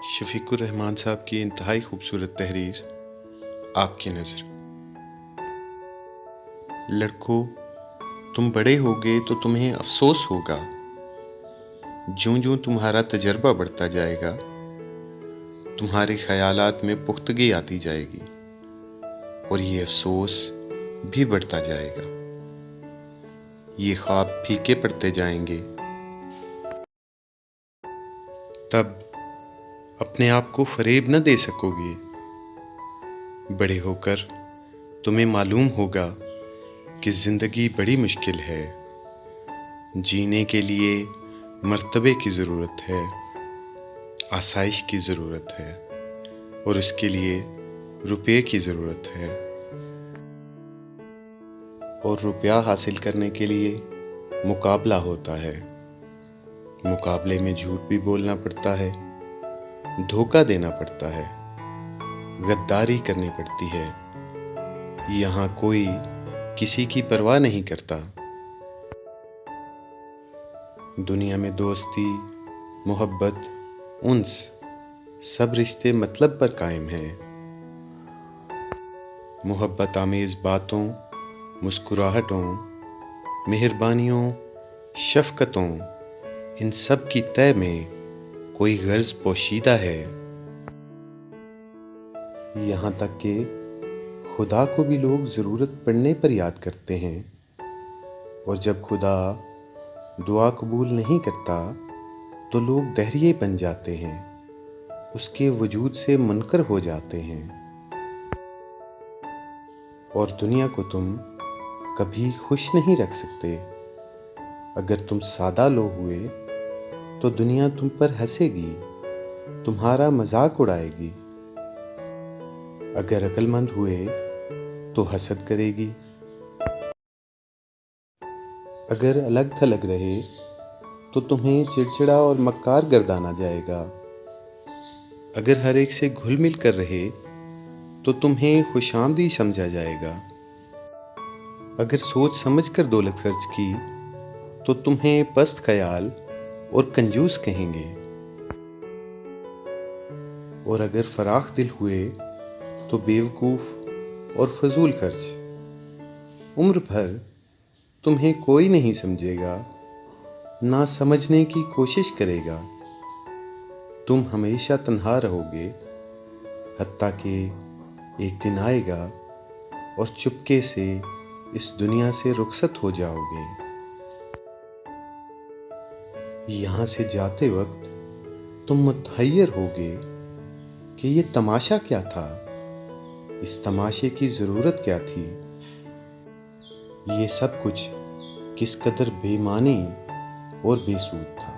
शफीकुर रहमान साहब की इंतहाई खूबसूरत तहरीर आपकी नज़र। लड़कों, तुम बड़े होगे तो तुम्हें अफसोस होगा। ज्यों ज्यों तुम्हारा तजर्बा बढ़ता जाएगा, तुम्हारे ख्यालात में पुख्तगी आती जाएगी और ये अफसोस भी बढ़ता जाएगा। ये ख्वाब फीके पड़ते जाएंगे। तब अपने आप को फरेब न दे सकोगे। बड़े होकर तुम्हें मालूम होगा कि ज़िंदगी बड़ी मुश्किल है। जीने के लिए मर्तबे की ज़रूरत है, आसाइश की ज़रूरत है और उसके लिए रुपये की ज़रूरत है। और रुपया हासिल करने के लिए मुकाबला होता है। मुकाबले में झूठ भी बोलना पड़ता है, धोखा देना पड़ता है, गद्दारी करनी पड़ती है। यहाँ कोई किसी की परवाह नहीं करता। दुनिया में दोस्ती, मोहब्बत, उन्स सब रिश्ते मतलब पर कायम हैं। मोहब्बत आमेज़ बातों, मुस्कुराहटों, मेहरबानियों, शफ़क़तों, इन सब की तय में कोई गर्ज़ पोशीदा है। यहाँ तक कि खुदा को भी लोग ज़रूरत पड़ने पर याद करते हैं और जब खुदा दुआ कबूल नहीं करता तो लोग दहरिये बन जाते हैं, उसके वजूद से मुनकर हो जाते हैं। और दुनिया को तुम कभी खुश नहीं रख सकते। अगर तुम सादा लो हुए तो दुनिया तुम पर हंसेगी, तुम्हारा मजाक उड़ाएगी। अगर अक्लमंद हुए तो हसद करेगी। अगर अलग थलग रहे तो तुम्हें चिड़चिड़ा और मक्कार गर्दाना जाएगा। अगर हर एक से घुल मिल कर रहे तो तुम्हें खुशामदी समझा जाएगा। अगर सोच समझ कर दौलत खर्च की तो तुम्हें पस्त ख्याल और कंजूस कहेंगे। और अगर फराख दिल हुए तो बेवकूफ़ और फजूल खर्च। उम्र भर तुम्हें कोई नहीं समझेगा, ना समझने की कोशिश करेगा। तुम हमेशा तन्हा रहोगे, हत्ता कि एक दिन आएगा और चुपके से इस दुनिया से रुखसत हो जाओगे। यहाँ से जाते वक्त तुम मुतहय्यर होगे कि ये तमाशा क्या था, इस तमाशे की ज़रूरत क्या थी। ये सब कुछ किस कदर बेमानी और बेसूद था।